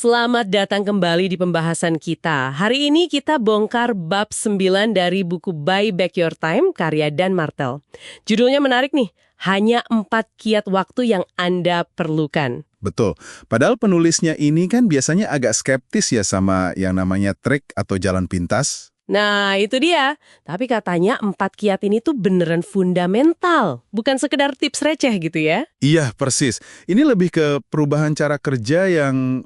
Selamat datang kembali di pembahasan kita. Hari ini kita bongkar bab 9 dari buku Buy Back Your Time, karya Dan Martell. Judulnya menarik nih, hanya 4 kiat waktu yang Anda perlukan. Betul. Padahal penulisnya ini kan biasanya agak skeptis ya sama yang namanya trik atau jalan pintas. Nah, itu dia. Tapi katanya 4 kiat ini tuh beneran fundamental. Bukan sekedar tips receh gitu ya. Iya, persis. Ini lebih ke perubahan cara kerja yang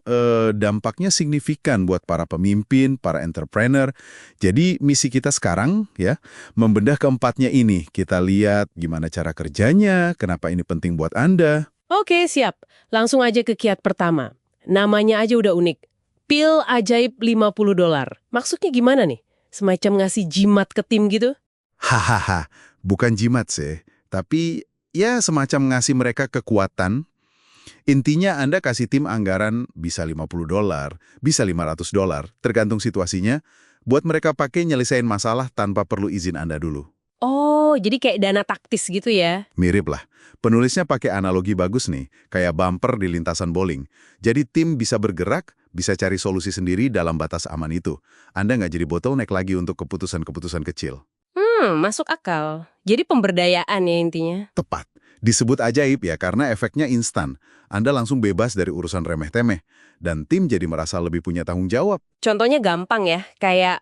dampaknya signifikan buat para pemimpin, para entrepreneur. Jadi misi kita sekarang ya, membedah keempatnya ini. Kita lihat gimana cara kerjanya, kenapa ini penting buat Anda. Oke, siap. Langsung aja ke kiat pertama. Namanya aja udah unik. Pil ajaib $50. Maksudnya gimana nih? Semacam ngasih jimat ke tim gitu? Hahaha, bukan jimat sih. Tapi ya semacam ngasih mereka kekuatan. Intinya Anda kasih tim anggaran bisa $50, bisa $500, tergantung situasinya, buat mereka pakai nyelesain masalah tanpa perlu izin Anda dulu. Oh, jadi kayak dana taktis gitu ya? Mirip lah. Penulisnya pakai analogi bagus nih, kayak bumper di lintasan bowling. Jadi tim bisa bergerak, bisa cari solusi sendiri dalam batas aman itu. Anda nggak jadi bottleneck lagi untuk keputusan-keputusan kecil. Masuk akal. Jadi pemberdayaan ya intinya. Tepat. Disebut ajaib ya karena efeknya instan. Anda langsung bebas dari urusan remeh-temeh. Dan tim jadi merasa lebih punya tanggung jawab. Contohnya gampang ya, kayak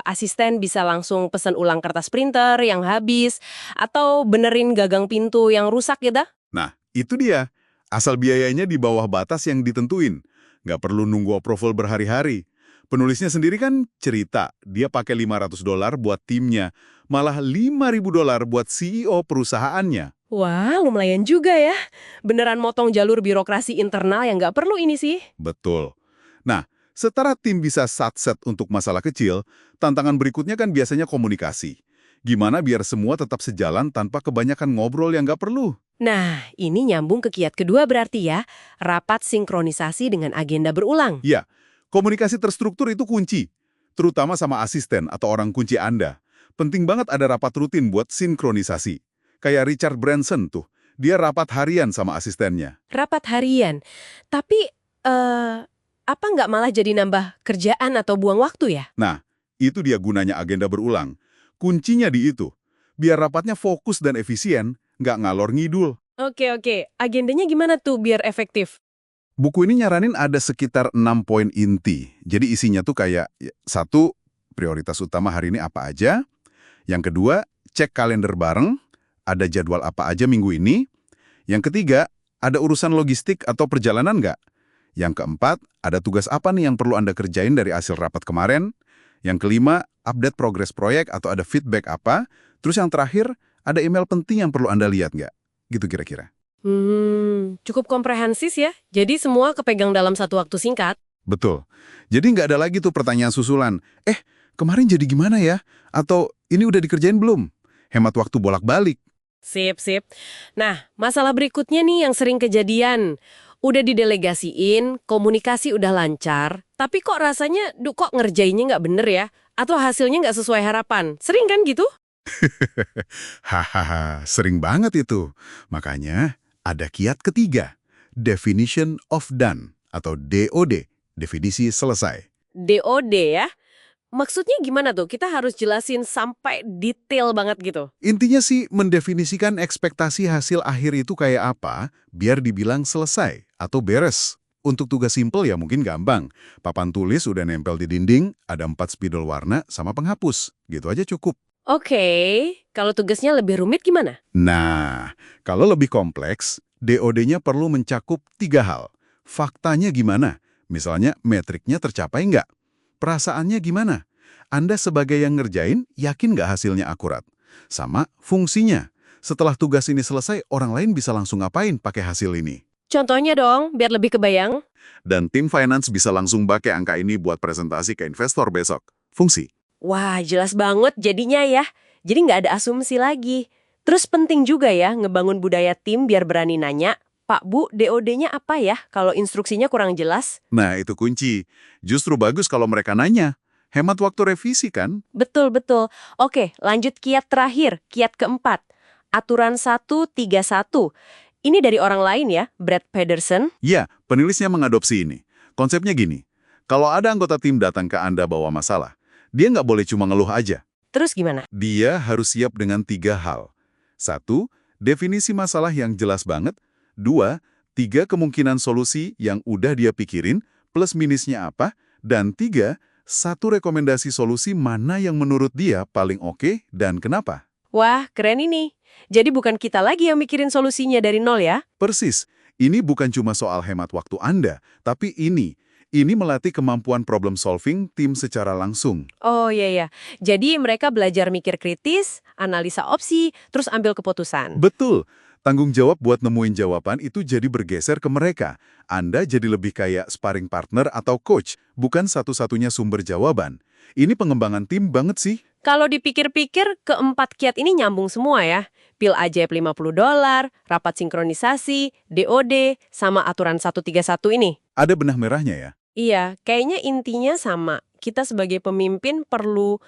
asisten bisa langsung pesan ulang kertas printer yang habis, atau benerin gagang pintu yang rusak gitu. Nah, itu dia. Asal biayanya di bawah batas yang ditentuin. Nggak perlu nunggu approval berhari-hari. Penulisnya sendiri kan cerita, dia pakai $500 buat timnya, malah $5.000 buat CEO perusahaannya. Wah, lumayan juga ya. Beneran motong jalur birokrasi internal yang nggak perlu ini sih. Betul. Nah, setara tim bisa satset untuk masalah kecil, tantangan berikutnya kan biasanya komunikasi. Gimana biar semua tetap sejalan tanpa kebanyakan ngobrol yang nggak perlu? Nah, ini nyambung ke kiat kedua berarti ya, rapat sinkronisasi dengan agenda berulang. Ya, komunikasi terstruktur itu kunci, terutama sama asisten atau orang kunci Anda. Penting banget ada rapat rutin buat sinkronisasi. Kayak Richard Branson tuh, dia rapat harian sama asistennya. Rapat harian. Tapi, apa nggak malah jadi nambah kerjaan atau buang waktu ya? Nah, itu dia gunanya agenda berulang. Kuncinya di itu. Biar rapatnya fokus dan efisien, nggak ngalor ngidul. Oke. Agendanya gimana tuh biar efektif? Buku ini nyaranin ada sekitar 6 poin inti. Jadi isinya tuh kayak, satu, prioritas utama hari ini apa aja. Yang kedua, cek kalender bareng, ada jadwal apa aja minggu ini. Yang ketiga, ada urusan logistik atau perjalanan nggak? Yang keempat, ada tugas apa nih yang perlu Anda kerjain dari hasil rapat kemarin? Yang kelima, update progres proyek atau ada feedback apa? Terus yang terakhir, ada email penting yang perlu Anda lihat nggak? Gitu kira-kira. Cukup komprehensif ya. Jadi semua kepegang dalam satu waktu singkat. Betul. Jadi nggak ada lagi tuh pertanyaan susulan. Kemarin jadi gimana ya? Atau ini udah dikerjain belum? Hemat waktu bolak-balik. Sip. Nah, masalah berikutnya nih yang sering kejadian. Udah didelegasiin, komunikasi udah lancar, tapi kok rasanya, kok ngerjainnya nggak bener ya? Atau hasilnya nggak sesuai harapan. Sering kan gitu? Hahaha, sering banget itu. Makanya ada kiat ketiga, Definition of Done atau DOD, definisi selesai. DOD ya? Maksudnya gimana tuh? Kita harus jelasin sampai detail banget gitu. Intinya sih mendefinisikan ekspektasi hasil akhir itu kayak apa, biar dibilang selesai atau beres. Untuk tugas simpel ya mungkin gampang. Papan tulis udah nempel di dinding, ada 4 spidol warna sama penghapus. Gitu aja cukup. Oke, kalau tugasnya lebih rumit gimana? Nah, kalau lebih kompleks, DOD-nya perlu mencakup 3 hal. Faktanya gimana? Misalnya metriknya tercapai nggak? Perasaannya gimana? Anda sebagai yang ngerjain, yakin nggak hasilnya akurat? Sama fungsinya. Setelah tugas ini selesai, orang lain bisa langsung ngapain pakai hasil ini? Contohnya dong, biar lebih kebayang. Dan tim finance bisa langsung pakai angka ini buat presentasi ke investor besok. Fungsi. Wah, jelas banget jadinya ya. Jadi nggak ada asumsi lagi. Terus penting juga ya ngebangun budaya tim biar berani nanya, Pak Bu, DOD-nya apa ya kalau instruksinya kurang jelas? Nah, itu kunci. Justru bagus kalau mereka nanya. Hemat waktu revisi kan? Betul. Oke, lanjut kiat terakhir, kiat keempat. Aturan 131. Ini dari orang lain ya, Brad Pedersen. Ya, penulisnya mengadopsi ini. Konsepnya gini, kalau ada anggota tim datang ke Anda bawa masalah, dia nggak boleh cuma ngeluh aja. Terus gimana? Dia harus siap dengan 3 hal. 1, definisi masalah yang jelas banget. 2, 3 kemungkinan solusi yang udah dia pikirin, plus minusnya apa. Dan 3, 1 rekomendasi solusi mana yang menurut dia paling oke dan kenapa. Wah, keren ini. Jadi bukan kita lagi yang mikirin solusinya dari nol ya? Persis, ini bukan cuma soal hemat waktu Anda, tapi ini melatih kemampuan problem solving tim secara langsung. Oh iya ya. Jadi mereka belajar mikir kritis, analisa opsi, terus ambil keputusan. Betul. Tanggung jawab buat nemuin jawaban itu jadi bergeser ke mereka. Anda jadi lebih kayak sparring partner atau coach, bukan satu-satunya sumber jawaban. Ini pengembangan tim banget sih. Kalau dipikir-pikir, keempat kiat ini nyambung semua ya. Pil ajaib $50, rapat sinkronisasi, DOD, sama aturan 131 ini. Ada benah merahnya ya. Iya, kayaknya intinya sama. Kita sebagai pemimpin perlu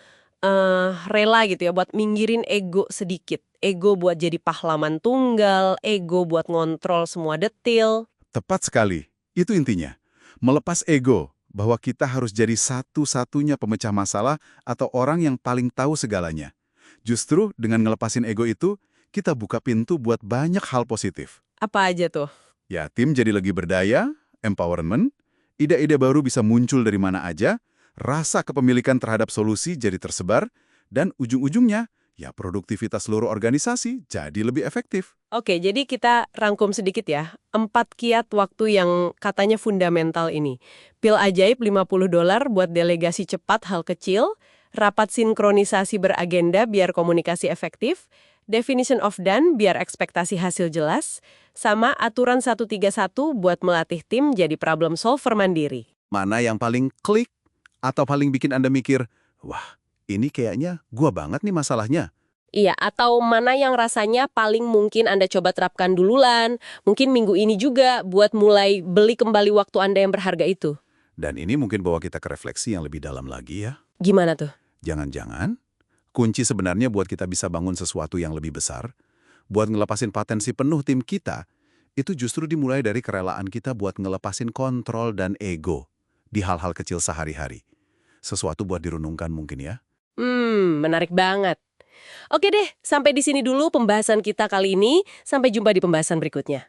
rela gitu ya buat minggirin ego sedikit. Ego buat jadi pahlawan tunggal, ego buat ngontrol semua detil. Tepat sekali. Itu intinya. Melepas ego, bahwa kita harus jadi satu-satunya pemecah masalah atau orang yang paling tahu segalanya. Justru dengan ngelepasin ego itu, kita buka pintu buat banyak hal positif. Apa aja tuh? Ya, tim jadi lagi berdaya, empowerment, ide-ide baru bisa muncul dari mana aja, rasa kepemilikan terhadap solusi jadi tersebar, dan ujung-ujungnya, ya produktivitas seluruh organisasi jadi lebih efektif. Oke, jadi kita rangkum sedikit ya. 4 kiat waktu yang katanya fundamental ini. Pil ajaib $50 buat delegasi cepat hal kecil, rapat sinkronisasi beragenda biar komunikasi efektif, definition of done biar ekspektasi hasil jelas, sama aturan 131 buat melatih tim jadi problem solver mandiri. Mana yang paling klik atau paling bikin Anda mikir, wah, ini kayaknya gua banget nih masalahnya. Iya, atau mana yang rasanya paling mungkin Anda coba terapkan duluan, mungkin minggu ini juga buat mulai beli kembali waktu Anda yang berharga itu. Dan ini mungkin bawa kita ke refleksi yang lebih dalam lagi ya. Gimana tuh? Jangan-jangan, kunci sebenarnya buat kita bisa bangun sesuatu yang lebih besar, buat ngelepasin potensi penuh tim kita, itu justru dimulai dari kerelaan kita buat ngelepasin kontrol dan ego di hal-hal kecil sehari-hari. Sesuatu buat direnungkan mungkin ya. Menarik banget. Oke deh, sampai di sini dulu pembahasan kita kali ini. Sampai jumpa di pembahasan berikutnya.